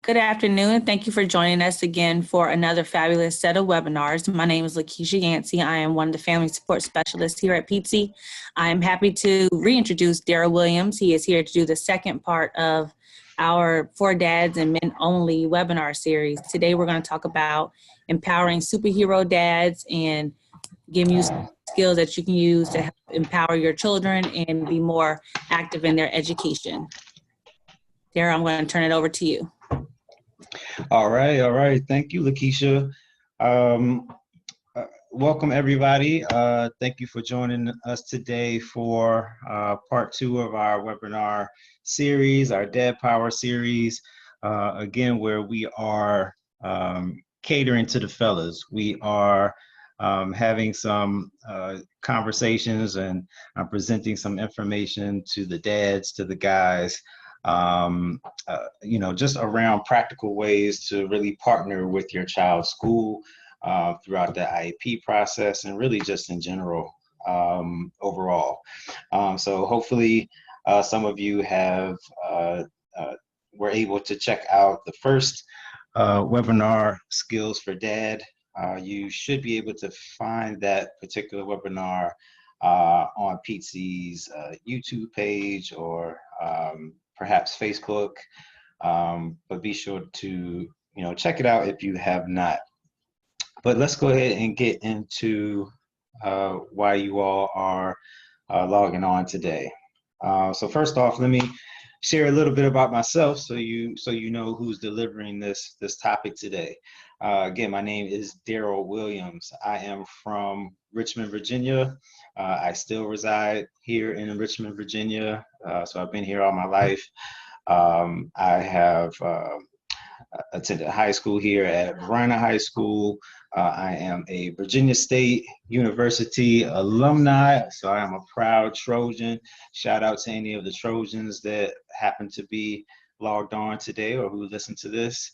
Good afternoon. Thank you for joining us again for another fabulous set of webinars. My name is Lakeisha Yancey. I am one of the family support specialists here at PTSI. I am happy to reintroduce Daryl Williams. He is here to do the second part of our For Dads and Men Only webinar series. Today we're going to talk about empowering superhero dads and giving you skills that you can use to help empower your children and be more active in their education. Daryl, I'm going to turn it over to you. All right. Thank you, Lakeisha. Welcome, everybody. Thank you for joining us today for part 2 of our webinar series, our Dad Power series, again, where we are catering to the fellas. We are having some conversations, and I'm presenting some information to the dads, to the guys, just around practical ways to really partner with your child's school throughout the IEP process, and really just in general overall. So hopefully some of you were able to check out the first webinar, Skills for Dad. You should be able to find that particular webinar on PTSI's YouTube page, or perhaps Facebook, but be sure to check it out if you have not. But let's go ahead and get into why you all are logging on today. So first off, let me share a little bit about myself so you know who's delivering this topic today. Again, my name is Daryl Williams. I am from Richmond, Virginia. I still reside here in Richmond, Virginia. So I've been here all my life. I have attended high school here at Verona High School. I am a Virginia State University alumni, so I am a proud Trojan. Shout out to any of the Trojans that happen to be logged on today or who listen to this.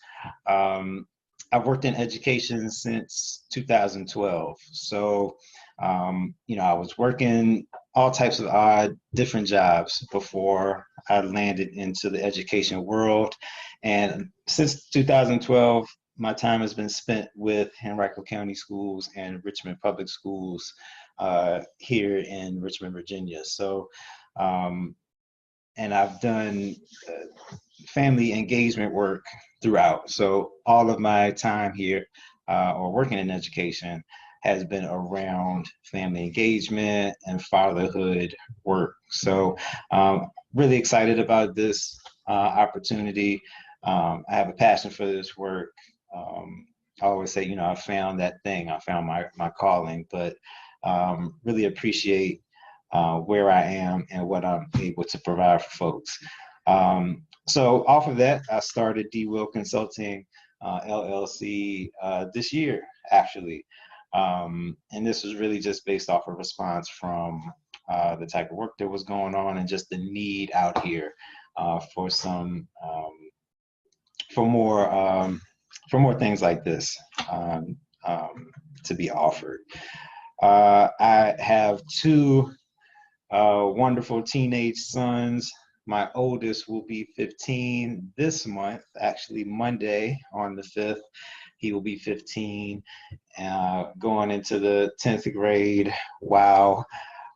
I've worked in education since 2012. So, I was working all types of odd, different jobs before I landed into the education world. And since 2012, my time has been spent with Henrico County Schools and Richmond Public Schools here in Richmond, Virginia. So, and I've done family engagement work throughout. So all of my time here or working in education has been around family engagement and fatherhood work. So really excited about this opportunity. I have a passion for this work. I always say, I found that thing, I found my calling, but really appreciate where I am and what I'm able to provide for folks. So off of that, I started D. Will Consulting LLC this year, actually. And this was really just based off a response from the type of work that was going on and just the need out here for more things like this to be offered. I have 2 wonderful teenage sons. My oldest will be 15 this month, actually Monday on the 5th. He will be 15, going into the 10th grade. Wow.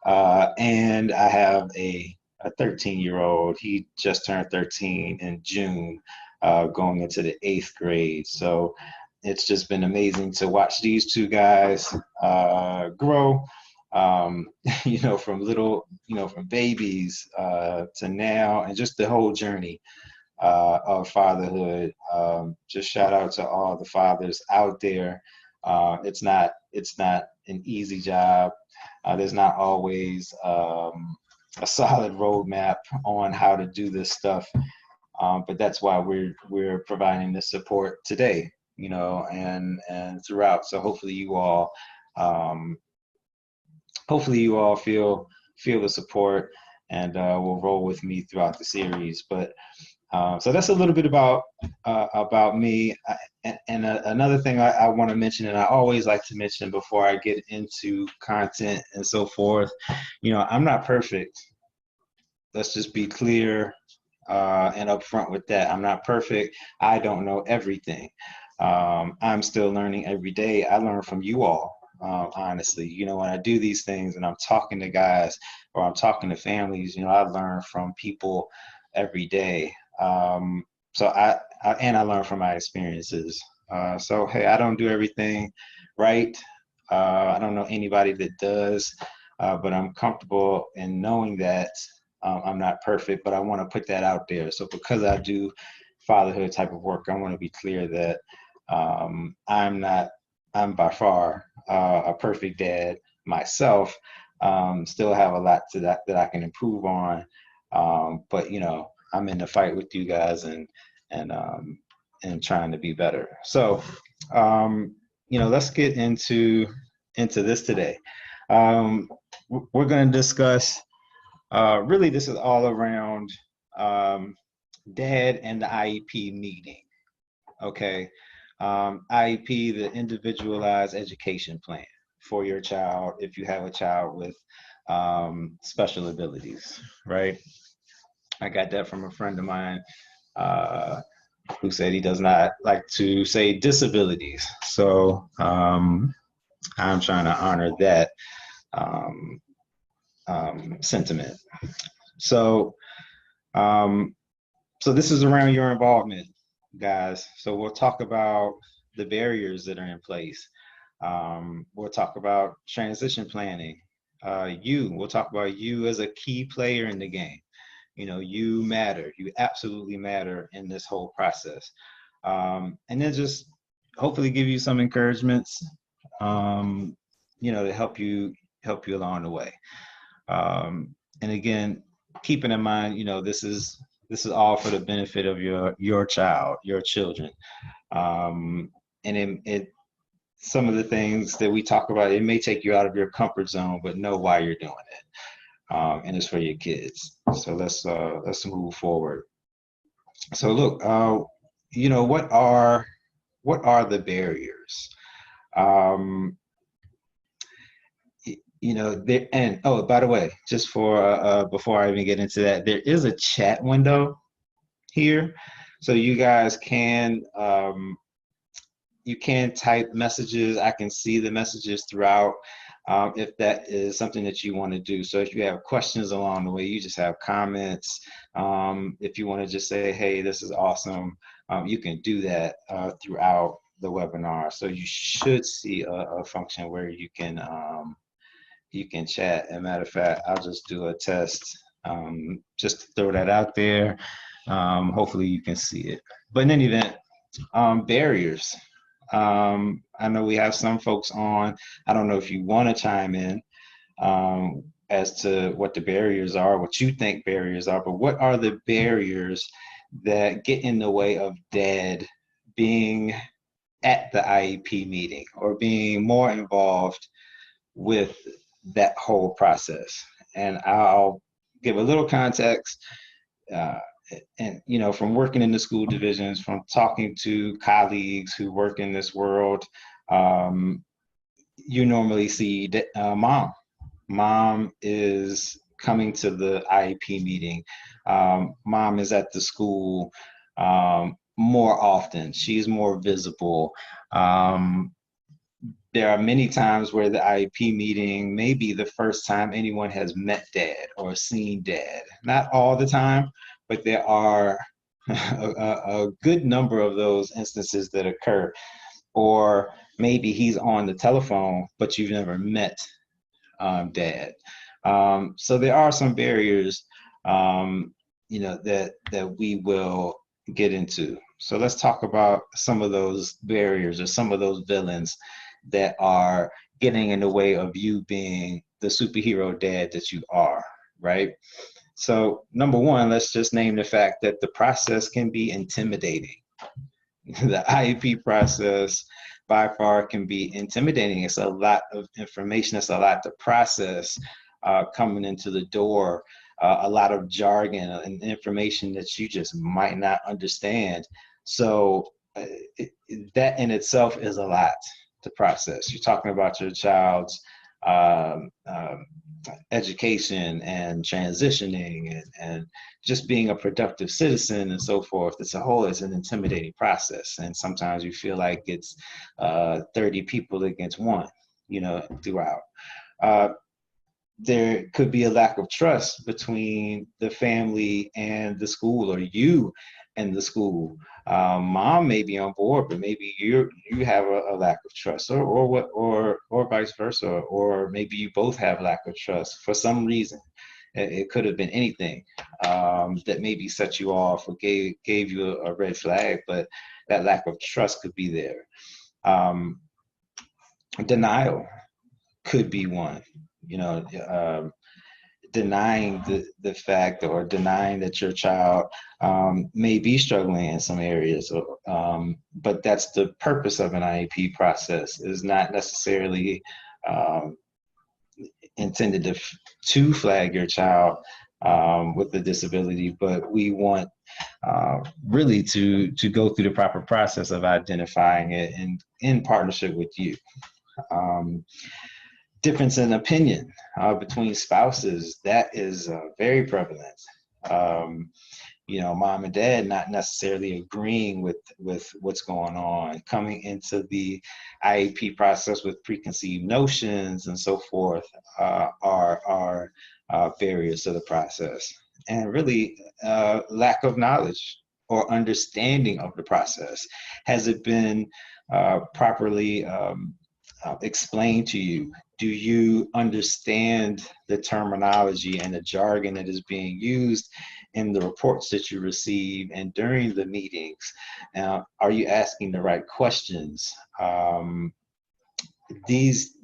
And I have a 13-year-old. He just turned 13 in June, going into the 8th grade. So it's just been amazing to watch these 2 guys grow. From little, from babies to now, and just the whole journey of fatherhood. Just shout out to all the fathers out there. It's not an easy job. There's not always a solid roadmap on how to do this stuff, but that's why we're providing this support today, and throughout. So hopefully you all feel the support and will roll with me throughout the series. But so that's a little bit about me. And another thing I want to mention, and I always like to mention before I get into content and so forth, I'm not perfect. Let's just be clear. and upfront with that. I'm not perfect. I don't know everything. I'm still learning every day. I learn from you all, honestly. You know, when I do these things and I'm talking to guys or I'm talking to families, you know, I learn from people every day. So and I learn from my experiences. So, hey, I don't do everything right. I don't know anybody that does, but I'm comfortable in knowing that I'm not perfect, but I want to put that out there. So because I do fatherhood type of work, I want to be clear that I'm by far a perfect dad myself. Still have a lot to that I can improve on. But you know, I'm in the fight with you guys and trying to be better. So, you know, let's get into this today. We're going to discuss. Really, this is all around DAD and the IEP meeting. Okay, IEP, the Individualized Education Plan for your child if you have a child with special abilities, right? I got that from a friend of mine who said he does not like to say disabilities. So I'm trying to honor that sentiment. So, so this is around your involvement, guys. So we'll talk about the barriers that are in place. We'll talk about transition planning. We'll talk about you as a key player in the game. You know, you matter. You absolutely matter in this whole process. And then just hopefully give you some encouragements, you know, to help you along the way. And again, keeping in mind, you know, this is all for the benefit of your child, your children. And it some of the things that we talk about, it may take you out of your comfort zone, but know why you're doing it. And it's for your kids. So let's move forward. So look, you know, what are the barriers? You know, there, and oh, by the way, just for before I even get into that, there is a chat window here, so you guys can you can type messages. I can see the messages throughout. If that is something that you want to do. So if you have questions along the way, you just have comments. If you want to just say, hey, this is awesome, you can do that throughout the webinar. So you should see a function where you can chat. As a matter of fact, I'll just do a test just to throw that out there. Hopefully you can see it. But in any event, barriers. I know we have some folks on. I don't know if you want to chime in as to what the barriers are, what you think barriers are, but what are the barriers that get in the way of DAD being at the IEP meeting or being more involved with that whole process? And I'll give a little context. And you know, from working in the school divisions, from talking to colleagues who work in this world, you normally see that mom is coming to the IEP meeting. Mom is at the school more often. She's more visible. There are many times where the IEP meeting may be the first time anyone has met DAD or seen DAD. Not all the time, but there are a good number of those instances that occur. Or maybe he's on the telephone, but you've never met DAD. So there are some barriers, you know, that we will get into. So let's talk about some of those barriers or some of those villains that are getting in the way of you being the superhero dad that you are, right? So number one, let's just name the fact that the process can be intimidating. The IEP process by far can be intimidating. It's a lot of information. It's a lot to process coming into the door, a lot of jargon and information that you just might not understand. So that in itself is a lot to process. You're talking about your child's education and transitioning and just being a productive citizen and so forth. It's a whole, it's an intimidating process. And sometimes you feel like it's 30 people against one, throughout. There could be a lack of trust between the family and the school, or you and the school. Mom may be on board, but maybe you have a lack of trust, or vice versa, or maybe you both have lack of trust for some reason. It could have been anything that maybe set you off or gave you a red flag, but that lack of trust could be there. Denial could be one. Denying the fact, or denying that your child may be struggling in some areas, but that's the purpose of an IEP process, is not necessarily intended to flag your child with a disability, but we want really to go through the proper process of identifying it in partnership with you. Difference in opinion between spouses, that is very prevalent. Mom and dad not necessarily agreeing with what's going on, coming into the IEP process with preconceived notions and so forth, are barriers to the process. And really lack of knowledge or understanding of the process. Has it been properly explained to you? Do you understand the terminology and the jargon that is being used in the reports that you receive and during the meetings? Are you asking the right questions? These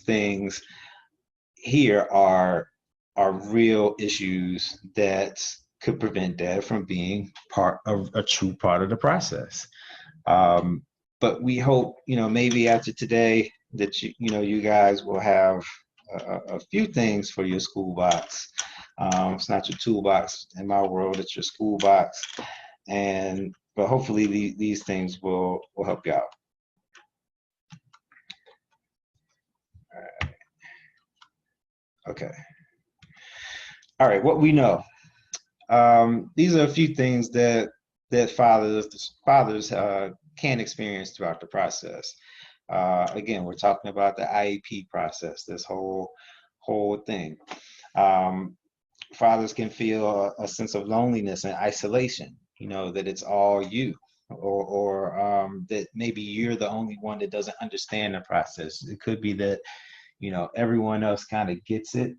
things here are real issues that could prevent dad from being a true part of the process. But we hope, maybe after today, that you guys will have a few things for your school box. It's not your toolbox in my world; it's your school box. But hopefully these things will help you out. All right. Okay. All right. What we know. These are a few things that fathers can experience throughout the process. Again, we're talking about the IEP process, this whole thing. Fathers can feel a sense of loneliness and isolation, that it's all you, or that maybe you're the only one that doesn't understand the process. It could be that, everyone else kind of gets it,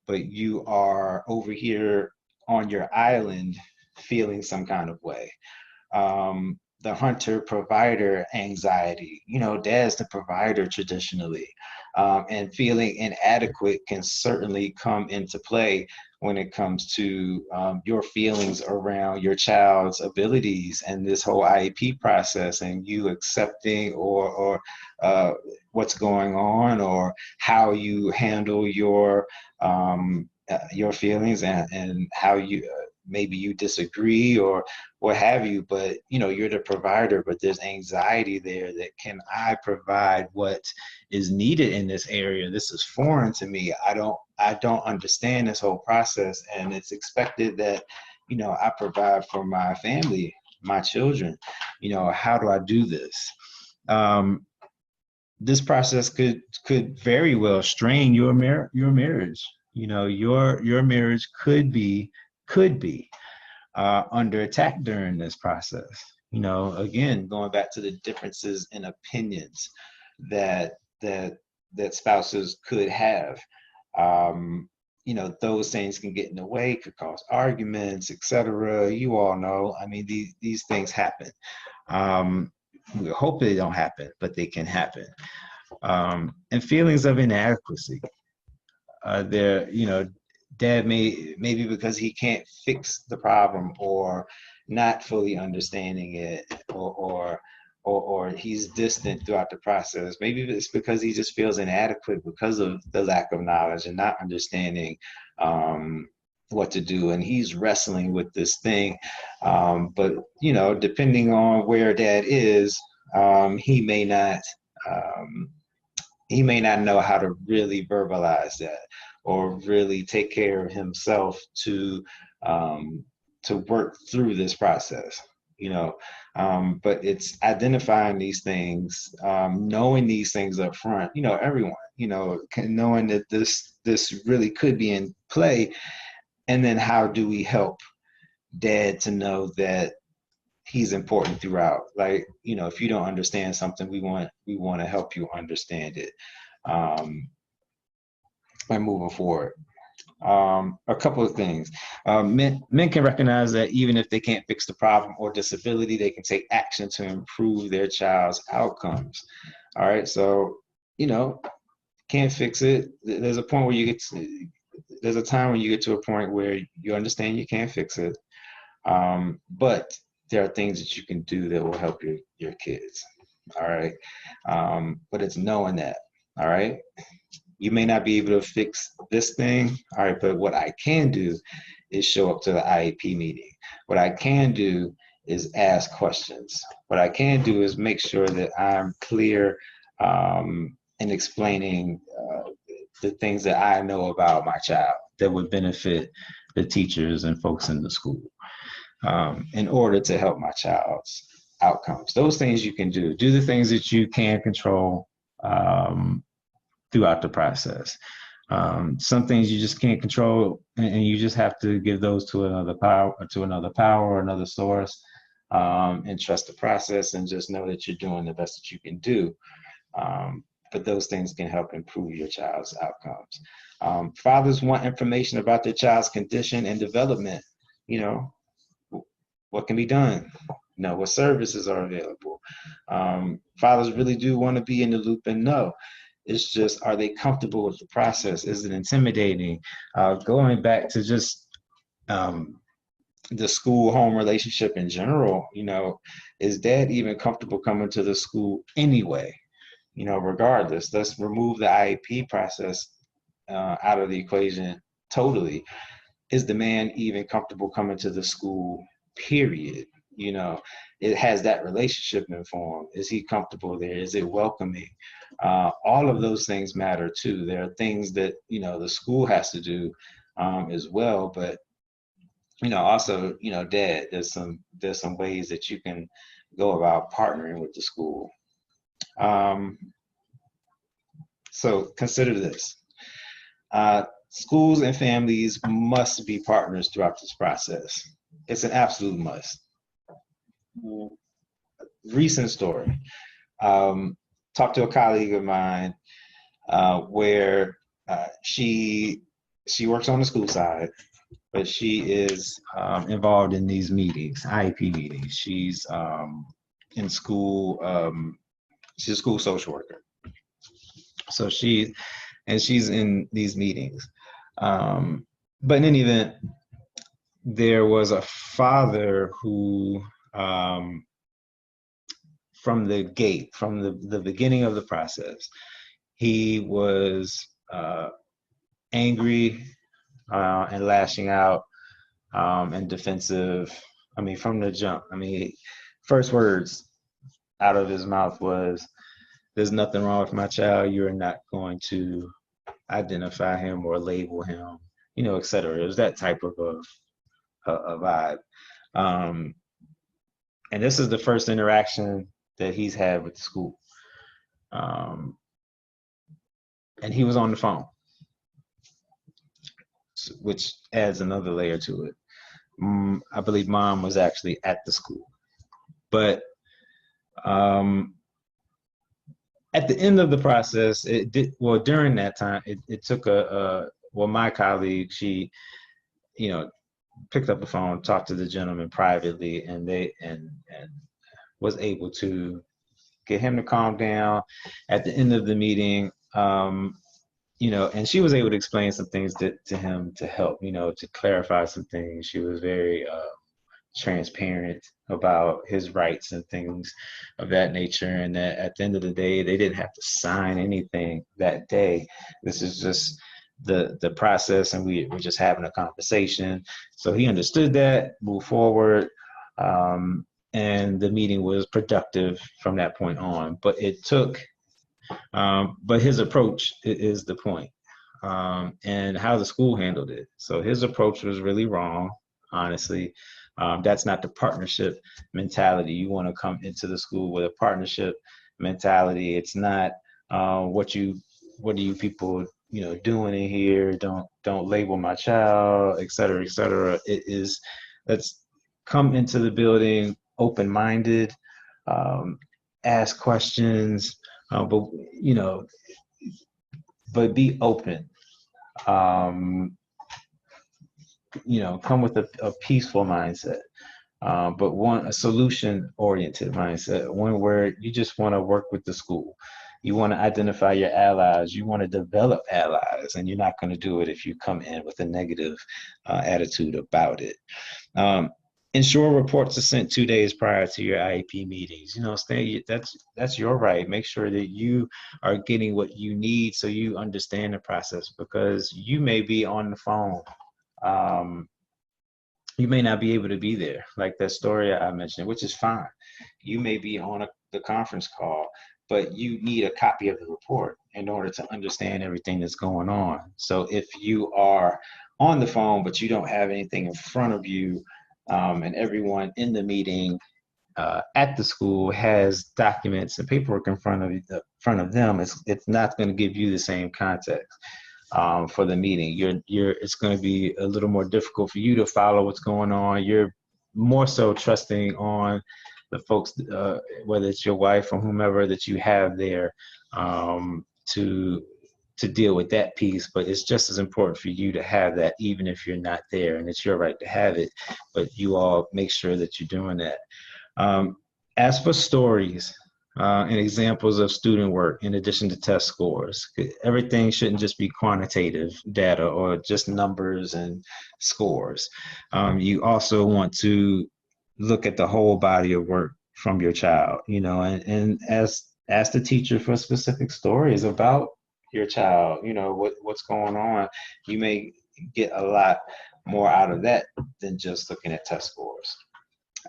but you are over here on your island feeling some kind of way. The hunter-provider anxiety. Dad's the provider traditionally, and feeling inadequate can certainly come into play when it comes to your feelings around your child's abilities and this whole IEP process, and you accepting or what's going on, or how you handle your feelings, and how you maybe you disagree or what have you, but you're the provider, but there's anxiety there that, can I provide what is needed in this area? This is foreign to me. I don't understand this whole process, and it's expected that I provide for my family, my children. How do I do this? This process could very well strain your marriage. Your marriage could be under attack during this process. Again, going back to the differences in opinions that spouses could have. Those things can get in the way, could cause arguments, etc. You all know. I mean, these things happen. We hope they don't happen, but they can happen. And feelings of inadequacy. Dad maybe because he can't fix the problem, or not fully understanding it, or he's distant throughout the process. Maybe it's because he just feels inadequate because of the lack of knowledge and not understanding what to do, and he's wrestling with this thing. But depending on where dad is, he may not he may not know how to really verbalize that or really take care of himself to work through this process, you know. But it's identifying these things, knowing these things up front, you know, everyone, you know, knowing that this really could be in play. And then how do we help dad to know that he's important throughout? Like, you know, if you don't understand something, we want to help you understand it, and moving forward. A couple of things. Men can recognize that even if they can't fix the problem or disability, they can take action to improve their child's outcomes. All right, so, you know, can't fix it. There's a point where there's a time when you get to a point where you understand you can't fix it. But there are things that you can do that will help your kids. All right. But it's knowing that. All right. You may not be able to fix this thing. All right. But what I can do is show up to the IEP meeting. What I can do is ask questions. What I can do is make sure that I'm clear in explaining the things that I know about my child that would benefit the teachers and folks in the school, in order to help my child's outcomes. Those things you can do. Do the things that you can control throughout the process. Some things you just can't control, and you just have to give those to another power, or another source, and trust the process, and just know that you're doing the best that you can do. But those things can help improve your child's outcomes. Fathers want information about their child's condition and development. You know, what can be done? You know, what services are available? Fathers really do want to be in the loop and know. It's just, are they comfortable with the process? Is it intimidating? Going back to just the school-home relationship in general, you know, is dad even comfortable coming to the school anyway? You know, regardless, let's remove the IEP process out of the equation totally. Is the man even comfortable coming to the school, period? You know, it has that relationship informed. Is he comfortable there? Is it welcoming? All of those things matter too. There are things that, you know, the school has to do as well, but, you know, also, you know, dad, there's some ways that you can go about partnering with the school. So consider this. Schools and families must be partners throughout this process. It's an absolute must. Recent story. Talked to a colleague of mine where she works on the school side, but she is involved in these meetings, IEP meetings. She's in school. She's a school social worker. So she's in these meetings. But in any event, there was a father who, from the gate, from the beginning of the process, he was angry and lashing out and defensive. I mean, from the jump. I mean, first words out of his mouth was, "There's nothing wrong with my child. You're not going to identify him or label him," you know, et cetera. It was that type of a vibe. And this is the first interaction that he's had with the school. And he was on the phone, which adds another layer to it. I believe mom was actually at the school. But at the end of the process, during that time, it took my colleague, she, you know, picked up the phone, talked to the gentleman privately, and was able to get him to calm down. At the end of the meeting, you know, and she was able to explain some things to him to help, you know, to clarify some things. She was very transparent about his rights and things of that nature, and that at the end of the day, they didn't have to sign anything that day. This is just the process, and we're just having a conversation. So he understood that, moved forward, and the meeting was productive from that point on. But it took But his approach is the point, and how the school handled it. So his approach was really wrong, honestly. That's not the partnership mentality. You want to come into the school with a partnership mentality. It's not what are you people doing in here? Don't label my child, et cetera, et cetera. It is, let's come into the building open-minded, ask questions, but but be open. Um, come with a peaceful mindset, but a solution-oriented mindset, one where you just want to work with the school. You want to identify your allies. You want to develop allies, and you're not going to do it if you come in with a negative attitude about it. Ensure reports are sent 2 days prior to your IEP meetings. That's your right. Make sure that you are getting what you need so you understand the process, because you may be on the phone. You may not be able to be there, like that story I mentioned, which is fine. You may be on the conference call, but you need a copy of the report in order to understand everything that's going on. So if you are on the phone, but you don't have anything in front of you, and everyone in the meeting at the school has documents and paperwork in front of them, it's not going to give you the same context. For the meeting, it's going to be a little more difficult for you to follow what's going on. You're more so trusting on the folks, whether it's your wife or whomever that you have there, to deal with that piece. But it's just as important for you to have that, even if you're not there, and it's your right to have it. But you all make sure that you're doing that. Ask for stories and examples of student work in addition to test scores. Everything shouldn't just be quantitative data or just numbers and scores. You also want to look at the whole body of work from your child, and ask the teacher for specific stories about your child, what's going on. You may get a lot more out of that than just looking at test scores.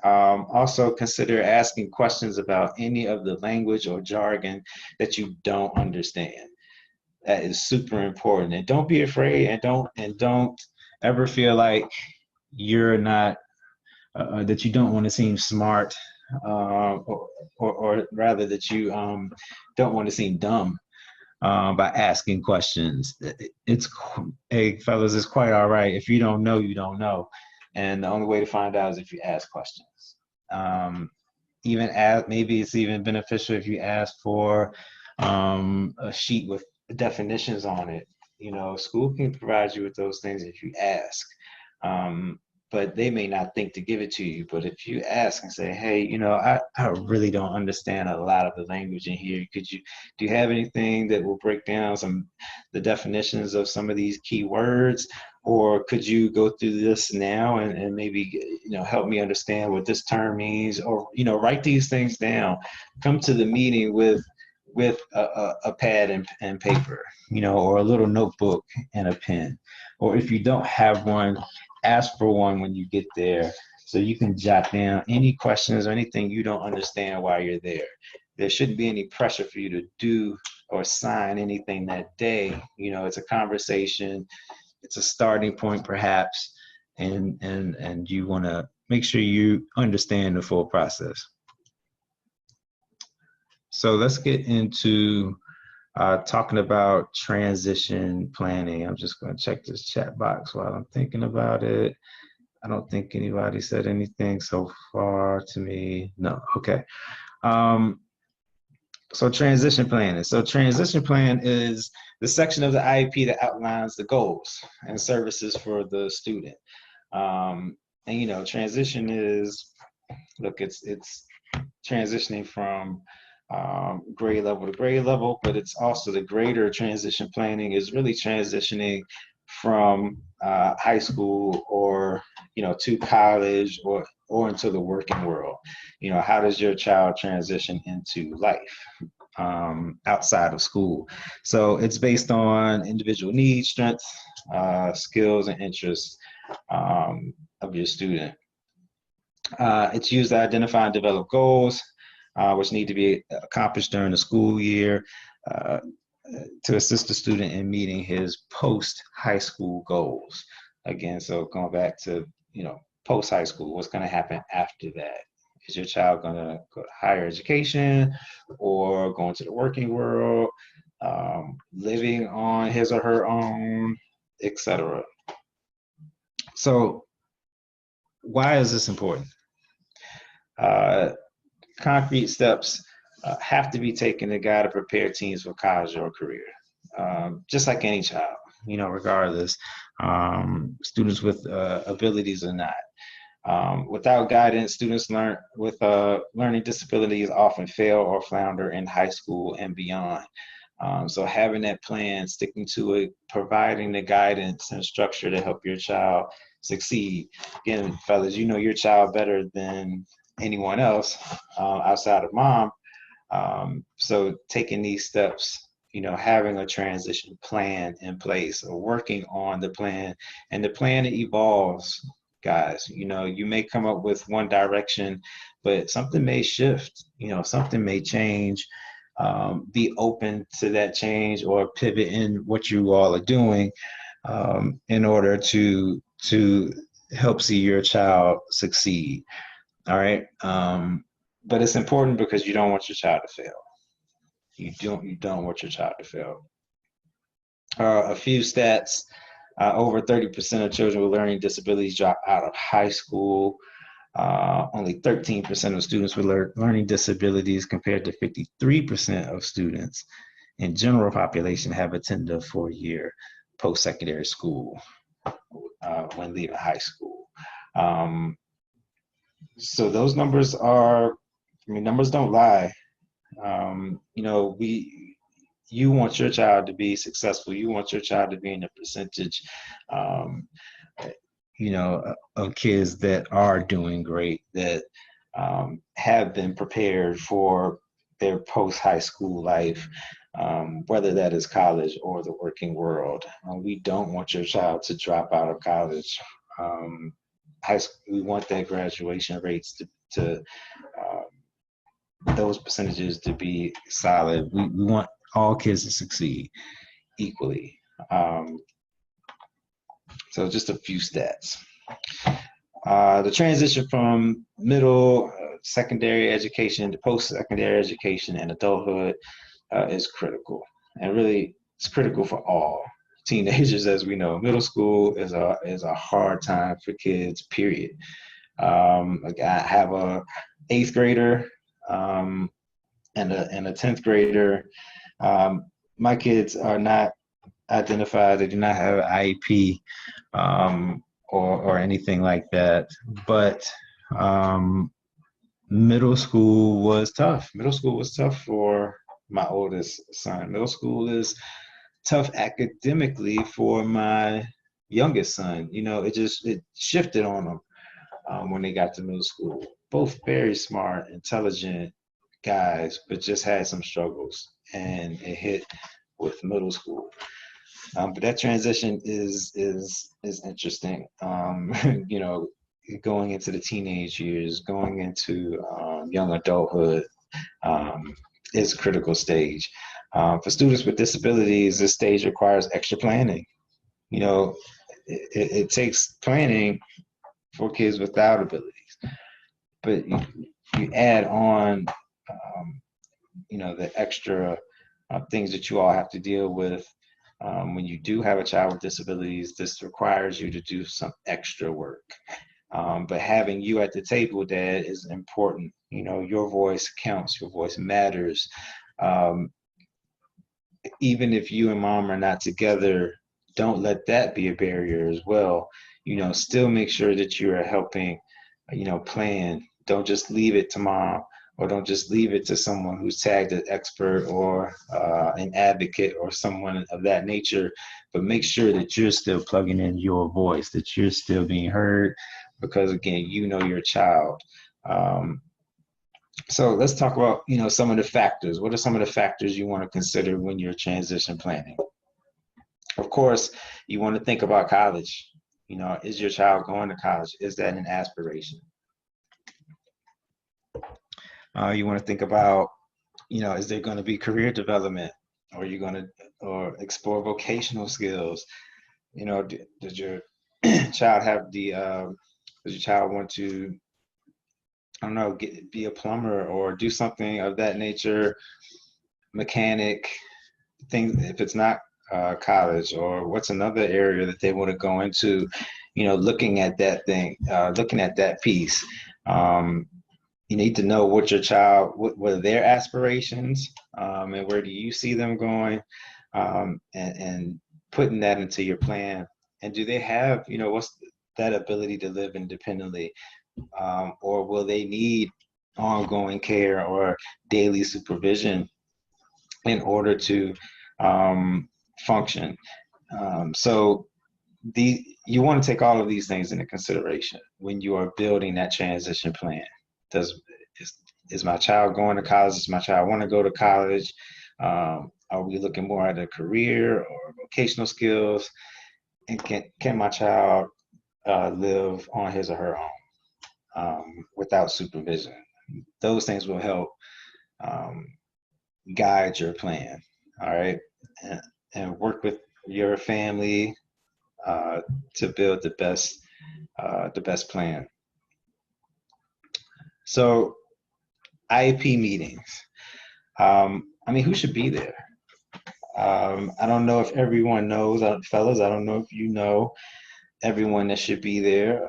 Also consider asking questions about any of the language or jargon that you don't understand. That is super important. And don't be afraid, and don't ever feel like you're not, that you don't want to seem smart, or rather that you don't want to seem dumb by asking questions. Hey, fellas, it's quite all right. If you don't know, you don't know. And the only way to find out is if you ask questions. Maybe it's even beneficial if you ask for a sheet with definitions on it. School can provide you with those things if you ask. But they may not think to give it to you. But if you ask and say, hey, I really don't understand a lot of the language in here. Do you have anything that will break down the definitions of some of these key words? Or could you go through this now and maybe, help me understand what this term means? Or, write these things down. Come to the meeting with a pad and paper, or a little notebook and a pen. Or if you don't have one, ask for one when you get there so you can jot down any questions or anything you don't understand while you're there. There shouldn't be any pressure for you to do or sign anything that day. It's a conversation. It's a starting point, perhaps, and you want to make sure you understand the full process. So let's get into talking about transition planning. I'm just going to check this chat box while I'm thinking about it. I don't think anybody said anything so far to me. No, okay. So transition planning. So transition plan is the section of the IEP that outlines the goals and services for the student. And transition is, look, it's transitioning from grade level to grade level, but it's also the greater transition planning is really transitioning from high school or to college or into the working world. How does your child transition into life outside of school? So it's based on individual needs, strengths, skills, and interests of your student. It's used to identify and develop goals which need to be accomplished during the school year. uh, to assist the student in meeting his post-high school goals. Again, so going back to, post-high school, what's going to happen after that? Is your child going to go to higher education or go into the working world, living on his or her own, etc.? So why is this important? Concrete steps have to be taken to guide and prepare teens for college or career. Just like any child, regardless, students with abilities or not. Without guidance, students with learning disabilities often fail or flounder in high school and beyond. So having that plan, sticking to it, providing the guidance and structure to help your child succeed. Again, fellas, you know your child better than anyone else outside of mom. So taking these steps, having a transition plan in place, or working on the plan, and the plan evolves, guys. You may come up with one direction, but something may shift, something may change. Be open to that change or pivot in what you all are doing in order to help see your child succeed. All right. But it's important because you don't want your child to fail. You don't want your child to fail. A few stats: over 30% of children with learning disabilities drop out of high school. Only 13% of students with learning disabilities, compared to 53% of students in general population, have attended a 4-year post-secondary school when leaving high school. So those numbers numbers don't lie. You want your child to be successful. You want your child to be in a percentage, of kids that are doing great, that have been prepared for their post-high school life, whether that is college or the working world. We don't want your child to drop out of college. High school, we want that graduation rates to those percentages to be solid. We want all kids to succeed equally. So just a few stats. The transition from middle, secondary education to post-secondary education and adulthood is critical. And really, it's critical for all teenagers. As we know, middle school is a hard time for kids, period. I have a 8th grader and a 10th grader. My kids are not identified. They do not have an IEP or anything like that. But middle school was tough. Middle school was tough for my oldest son. Middle school is tough academically for my youngest son. It shifted on them when they got to middle school. Both very smart, intelligent guys, but just had some struggles, and it hit with middle school. But that transition is interesting. Going into the teenage years, going into young adulthood is a critical stage. For students with disabilities, this stage requires extra planning. It takes planning for kids without abilities, but you add on, the extra things that you all have to deal with. When you do have a child with disabilities, this requires you to do some extra work. But having you at the table, Dad, is important. Your voice counts, your voice matters. Even if you and Mom are not together, don't let that be a barrier as well. Still make sure that you are helping, plan. Don't just leave it to Mom, or don't just leave it to someone who's tagged an expert or an advocate or someone of that nature, but make sure that you're still plugging in your voice, that you're still being heard, because again, your child. So let's talk about, some of the factors. What are some of the factors you want to consider when you're transition planning? Of course, you want to think about college. Is your child going to college? Is that an aspiration? You want to think about, is there going to be career development? Or are you going to or explore vocational skills? You know, does your child have the does your child want to, I don't know, be a plumber or do something of that nature, mechanic, things, if it's not college, or what's another area that they want to go into, you know, looking at that thing, looking at that piece. Um, you need to know what your child, what are their aspirations, and where do you see them going, and putting that into your plan. And do they have, you know, what's that ability to live independently, or will they need ongoing care or daily supervision in order to function? So you want to take all of these things into consideration when you are building that transition plan. Does is, is my child going to college? Does my child want to go to college? Are we looking more at a career or vocational skills? And can my child live on his or her own without supervision? Those things will help um, guide your plan. All right, and work with your family to build the best plan. So IEP meetings. I mean, who should be there? I don't know if everyone knows, fellas. I don't know if you know everyone that should be there.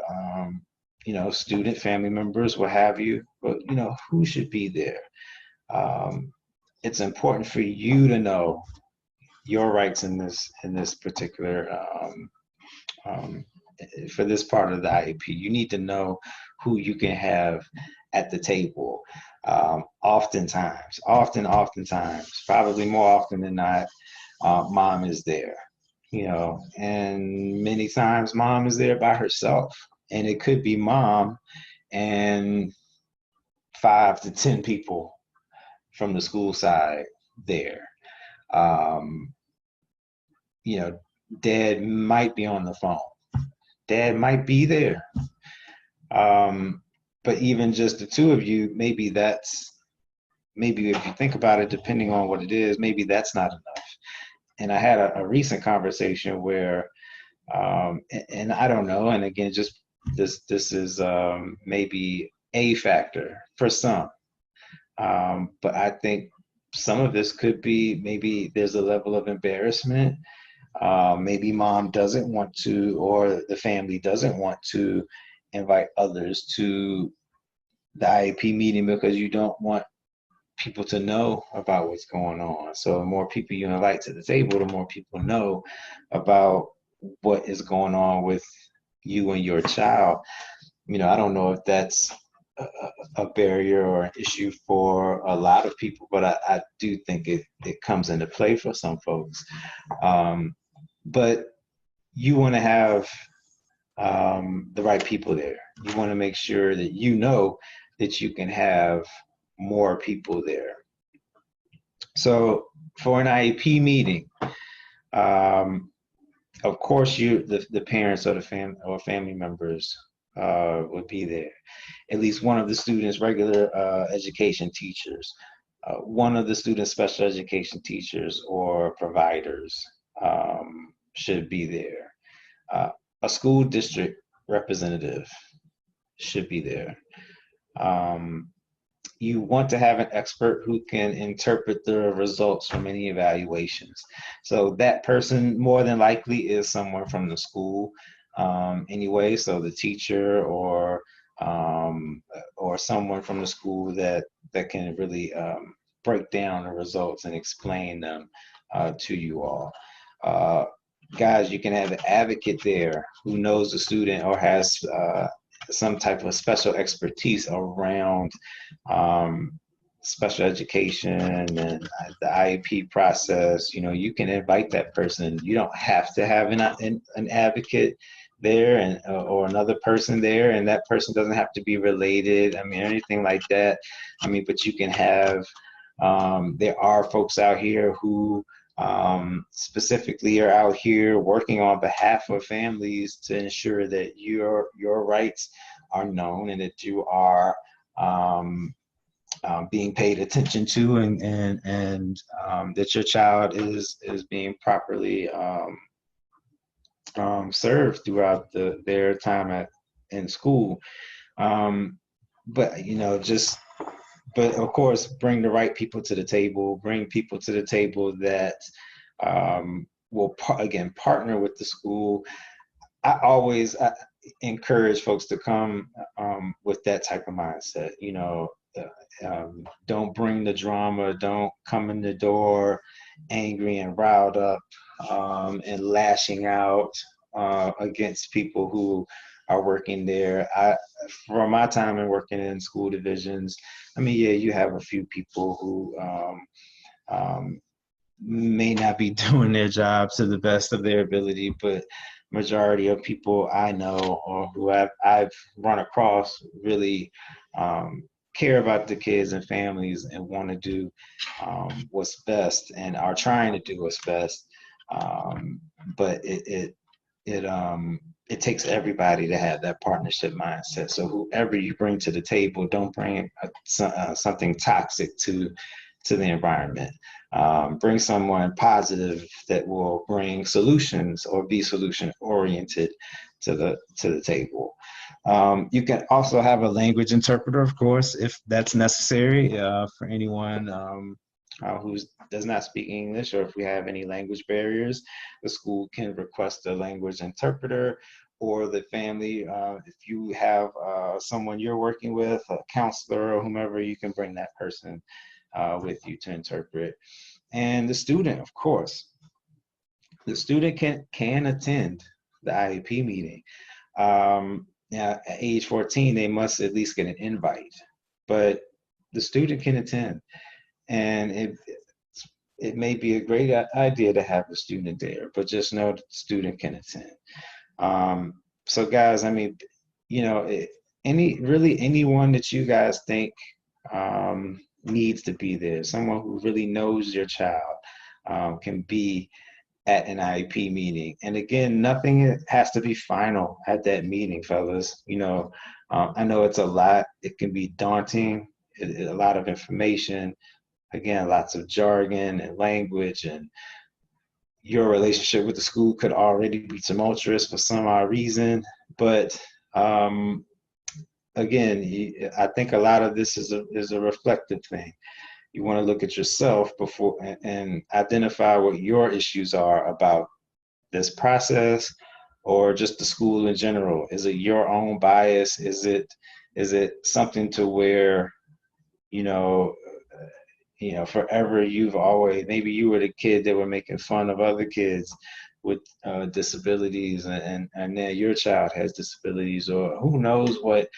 You know, student, family members, what have you. But you know, who should be there? Um, it's important for you to know your rights in this particular um, for this part of the IEP. You need to know who you can have at the table. Oftentimes, probably more often than not, mom is there. You know, and many times mom is there by herself, and it could be mom and 5 to 10 people from the school side there. Um, you know, dad might be on the phone. Dad might be there. Um, but even just the two of you, maybe if you think about it, depending on what it is, maybe that's not enough. And I had a recent conversation where, and I don't know, and again, just this is maybe a factor for some, but I think some of this could be maybe there's a level of embarrassment. Maybe mom doesn't want to, or the family doesn't want to invite others to the IEP meeting because you don't want people to know about what's going on. So the more people you invite to the table, the more people know about what is going on with you and your child. You know, I don't know if that's a barrier or an issue for a lot of people, but I do think it comes into play for some folks. But you want to have the right people there. You want to make sure that you know that you can have more people there. So for an IEP meeting, of course, the parents or the family members would be there. At least one of the students' regular education teachers, one of the students' special education teachers or providers should be there. A school district representative should be there. You want to have an expert who can interpret the results from any evaluations. So that person more than likely is someone from the school anyway. So the teacher or someone from the school that can really break down the results and explain them to you all. Guys, you can have an advocate there who knows the student or has some type of special expertise around special education and the IEP process. You know, you can invite that person. You don't have to have an advocate there and or another person there, and that person doesn't have to be related. I mean, anything like that. I mean, but you can have. There are folks out here who specifically are out here working on behalf of families to ensure that your rights are known and that you are being paid attention to, and that your child is being properly served throughout their time in school. But but of course, bring the right people to the table. Bring people to the table that will again partner with the school. I always encourage folks to come with that type of mindset. Don't bring the drama. Don't come in the door angry and riled up and lashing out against people who are working there. From my time in working in school divisions, I mean, yeah, you have a few people who may not be doing their job to the best of their ability, but majority of people I know or who I've run across really care about the kids and families and want to do what's best and are trying to do what's best. But it takes everybody to have that partnership mindset. So whoever you bring to the table, don't bring something toxic to the environment. Bring someone positive that will bring solutions or be solution oriented to the table. You can also have a language interpreter, of course, if that's necessary for anyone who does not speak English, or if we have any language barriers, the school can request a language interpreter, or the family, if you have someone you're working with, a counselor or whomever, you can bring that person with you to interpret. And the student, of course, the student can attend the IEP meeting. Now, at age 14, they must at least get an invite, but the student can attend. And it may be a great idea to have the student there, but just know that the student can attend. So guys, I mean, anyone that you guys think needs to be there, someone who really knows your child can be at an IEP meeting. And again, nothing has to be final at that meeting, fellas. I know it's a lot. It can be daunting, a lot of information. Again, lots of jargon and language, and your relationship with the school could already be tumultuous for some odd reason. But again, I think a lot of this is a reflective thing. You want to look at yourself before and identify what your issues are about this process or just the school in general. Is it your own bias? Is it something to where, forever you've always, maybe you were the kid that were making fun of other kids with disabilities, and now your child has disabilities, or who knows what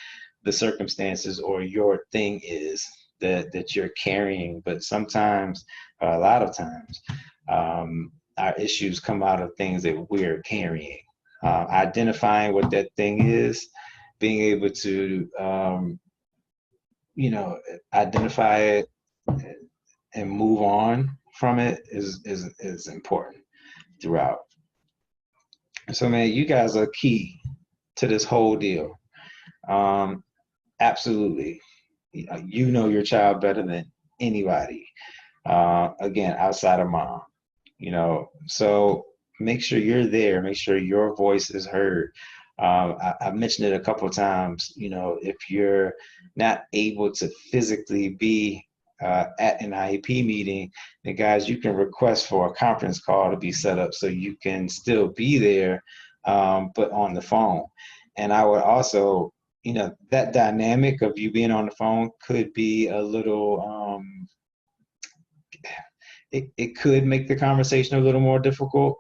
the circumstances or your thing is that you're carrying. But sometimes, a lot of times, our issues come out of things that we're carrying. Identifying what that thing is, being able to, identify it and move on from it is important throughout. So, man, you guys are key to this whole deal. Absolutely. You know your child better than anybody, again, outside of mom, so make sure you're there, make sure your voice is heard. I mentioned it a couple of times, if you're not able to physically be at an IEP meeting, then guys, you can request for a conference call to be set up so you can still be there, but on the phone. And I would also, that dynamic of you being on the phone could be a little, it could make the conversation a little more difficult,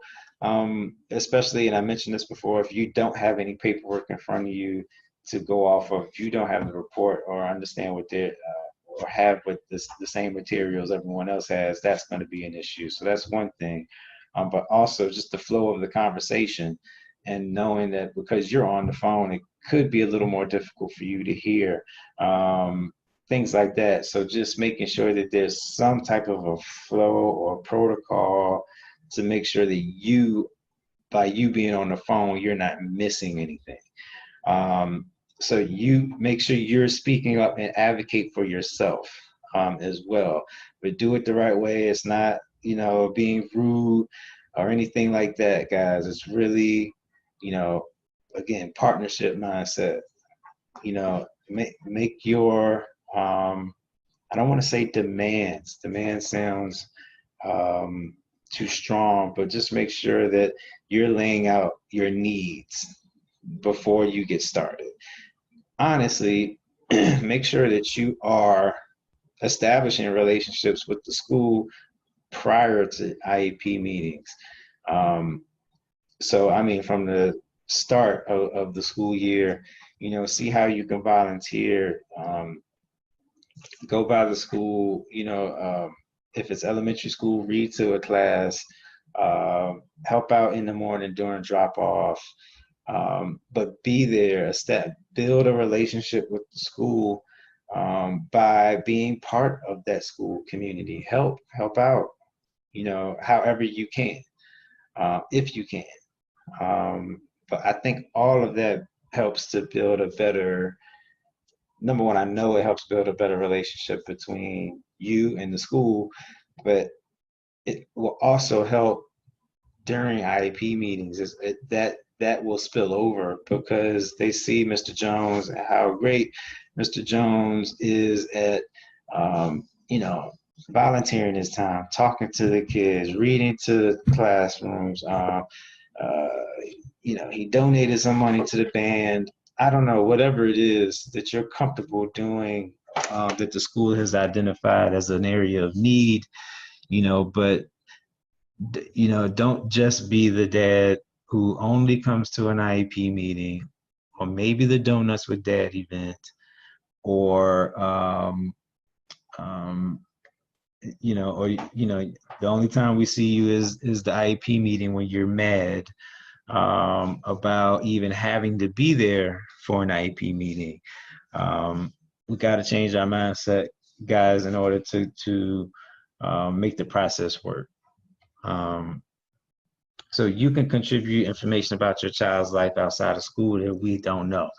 especially, and I mentioned this before, if you don't have any paperwork in front of you to go off of, if you don't have the report or understand what they're, or have with the same materials everyone else has, that's going to be an issue. So that's one thing. But also just the flow of the conversation and knowing that because you're on the phone, it could be a little more difficult for you to hear, things like that. So just making sure that there's some type of a flow or protocol to make sure that by you being on the phone, you're not missing anything. So you make sure you're speaking up and advocate for yourself. as well. But do it the right way. It's not, being rude or anything like that, guys. It's really, again, partnership mindset. Make your, I don't want to say demands. Demand sounds too strong, but just make sure that you're laying out your needs before you get started. Honestly, make sure that you are establishing relationships with the school prior to IEP meetings. So, I mean, from the start of the school year, see how you can volunteer, go by the school, if it's elementary school, read to a class, help out in the morning during drop off, but be there, build a relationship with the school by being part of that school community. Help out, however you can, if you can. But I think all of that helps to build a better, number one, I know it helps build a better relationship between you and the school, but it will also help during IEP meetings. That will spill over because they see Mr. Jones and how great Mr. Jones is at, volunteering his time, talking to the kids, reading to the classrooms. He donated some money to the band. I don't know, whatever it is that you're comfortable doing, that the school has identified as an area of need, but, don't just be the dad who only comes to an IEP meeting, or maybe the Donuts with Dad event, or, the only time we see you is the IEP meeting when you're mad about even having to be there for an IEP meeting. We got to change our mindset, guys, in order to make the process work. So you can contribute information about your child's life outside of school that we don't know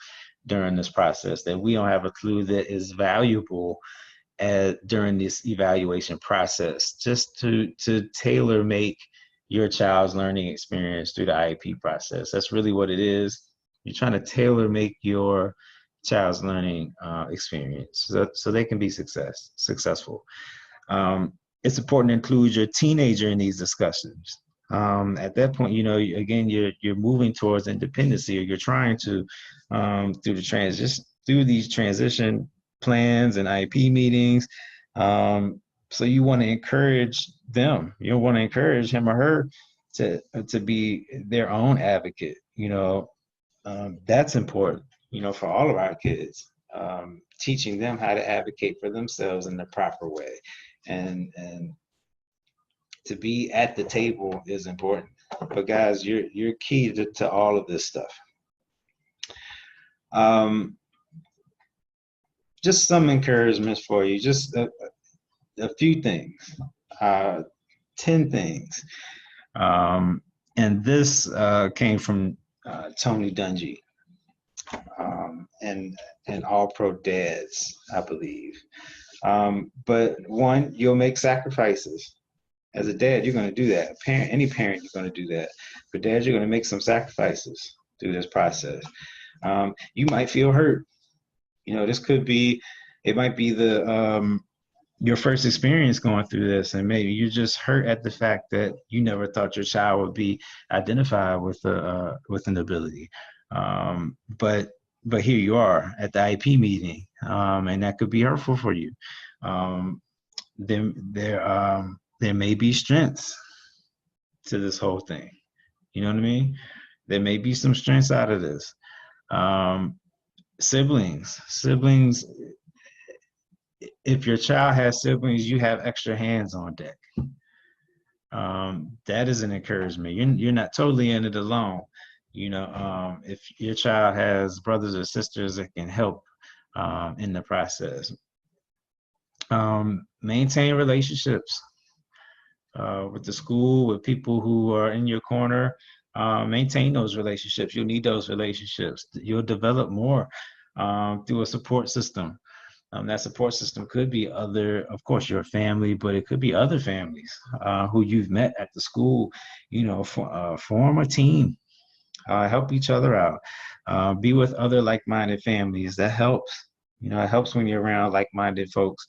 during this process, that we don't have a clue that is valuable during this evaluation process, just to tailor make your child's learning experience through the IEP process. That's really what it is. You're trying to tailor make your child's learning experience so they can be successful. It's important to include your teenager in these discussions. At that point, again, you're moving towards independency, or you're trying to through these transition plans and IEP meetings. So you want to encourage them. You want to encourage him or her to be their own advocate. That's important. For all of our kids, teaching them how to advocate for themselves in the proper way, and to be at the table is important. But guys, you're key to all of this stuff. Just some encouragements for you. Just a few things, 10 things. And this came from Tony Dungy and All Pro Dads, I believe. But one, you'll make sacrifices. As a dad, you're going to do that. Any parent, you're going to do that. For dad, you're going to make some sacrifices through this process. You might feel hurt. This could be, it might be your first experience going through this, and maybe you're just hurt at the fact that you never thought your child would be identified with an ability. But here you are at the IEP meeting, and that could be hurtful for you. There may be strengths to this whole thing. You know what I mean? There may be some strengths out of this. Siblings, if your child has siblings, you have extra hands on deck. That is an encouragement. You're not totally in it alone. If your child has brothers or sisters that can help in the process. Maintain relationships with the school, with people who are in your corner. Maintain those relationships. You'll need those relationships. You'll develop more through a support system. That support system could be of course, your family, but it could be other families who you've met at the school. Form a team, help each other out, be with other like-minded families. That helps. It helps when you're around like-minded folks.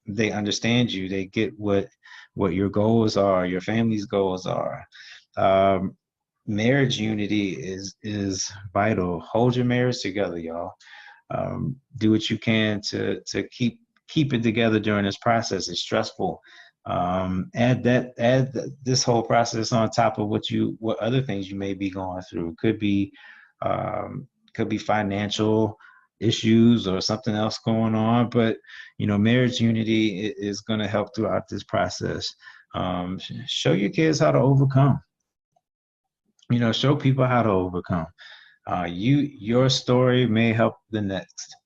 They understand you. They get what your goals are, your family's goals are. Marriage unity is vital. Hold your marriage together, y'all. Do what you can to keep it together during this process. It's stressful. Add this whole process on top of what other things you may be going through. Could be financial issues or something else going on, but marriage unity is going to help throughout this process. Show your kids how to overcome. Show people how to overcome. Your story may help the next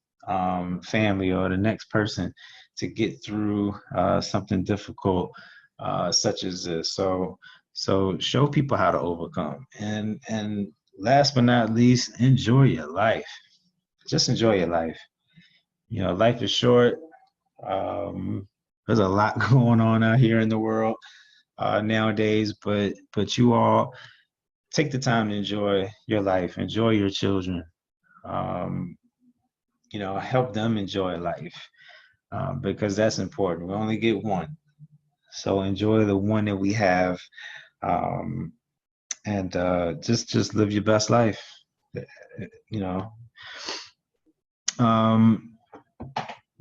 family or the next person to get through something difficult such as this. So show people how to overcome. And last but not least, enjoy your life. Just enjoy your life. Life is short. There's a lot going on out here in the world nowadays, but you all take the time to enjoy your life, enjoy your children, help them enjoy life, because that's important. We only get one. So enjoy the one that we have, and just live your best life,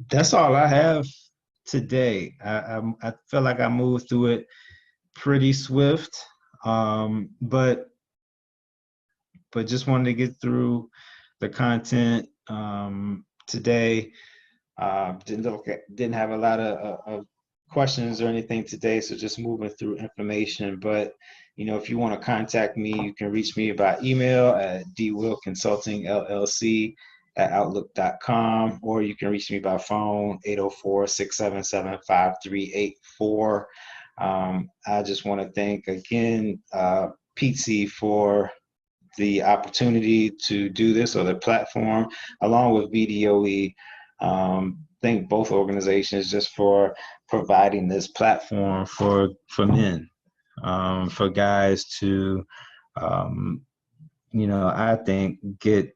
That's all I have today. I feel like I moved through it pretty swift, but just wanted to get through the content today. Didn't have a lot of questions or anything today, so just moving through information. But if you want to contact me, you can reach me by email at dwillconsultingllc@outlook.com, or you can reach me by phone 804-677-5384. I just want to thank again Pizzi for the opportunity to do this, or the platform, along with VDOE. Thank both organizations just for providing this platform for men, for guys to, I think get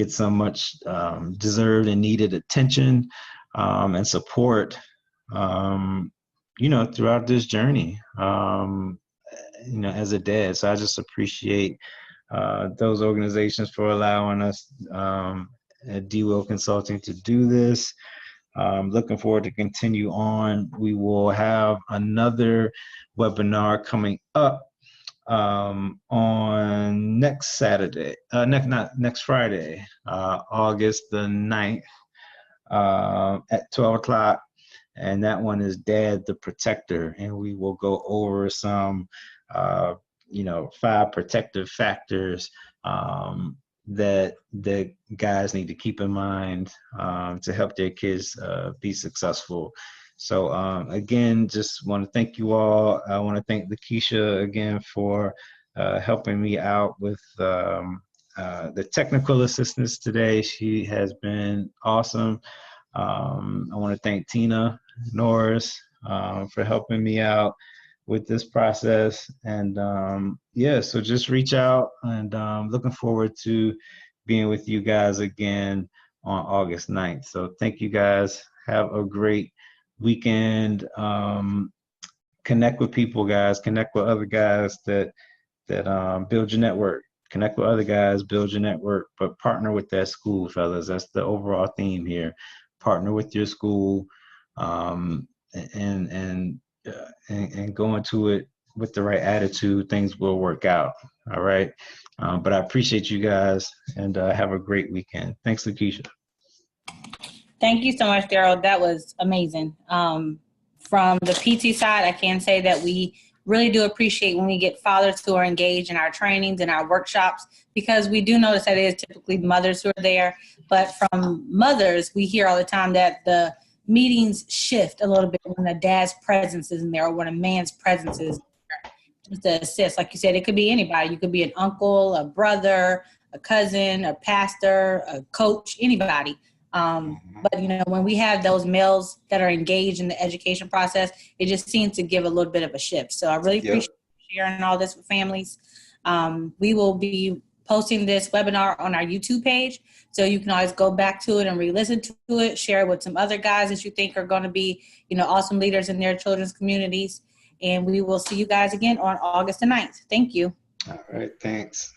so much deserved and needed attention and support, throughout this journey, as a dad. So I just appreciate those organizations for allowing us at D-Will Consulting to do this. Looking forward to continue on. We will have another webinar coming up on next Saturday, next Friday, August the 9th at 12 o'clock. And that one is Dad the Protector. And we will go over some 5 protective factors that guys need to keep in mind to help their kids be successful. So again, just want to thank you all. I want to thank Lakeisha again for helping me out with the technical assistance today. She has been awesome. I want to thank Tina Norris for helping me out with this process. And so just reach out, and looking forward to being with you guys again on August 9th. So thank you guys. Have a great weekend. Connect with people, guys. Connect with other guys that build your network. Connect with other guys, build your network, but partner with that school, fellas. That's the overall theme here. Partner with your school, and go into it with the right attitude. Things will work out. All right. But I appreciate you guys, and have a great weekend. Thanks, Lakeisha. Thank you so much, Daryl. That was amazing. From the PT side, I can say that we really do appreciate when we get fathers who are engaged in our trainings and our workshops, because we do notice that it is typically mothers who are there. But from mothers, we hear all the time that the meetings shift a little bit when a dad's presence is in there, or when a man's presence is there, just to assist. Like you said, it could be anybody. You could be an uncle, a brother, a cousin, a pastor, a coach, anybody. But, you know, when we have those males that are engaged in the education process, it just seems to give a little bit of a shift. So I really appreciate you sharing all this with families. We will be posting this webinar on our YouTube page, so you can always go back to it and re-listen to it, share it with some other guys that you think are going to be, you know, awesome leaders in their children's communities. And we will see you guys again on August the 9th. Thank you. All right, thanks.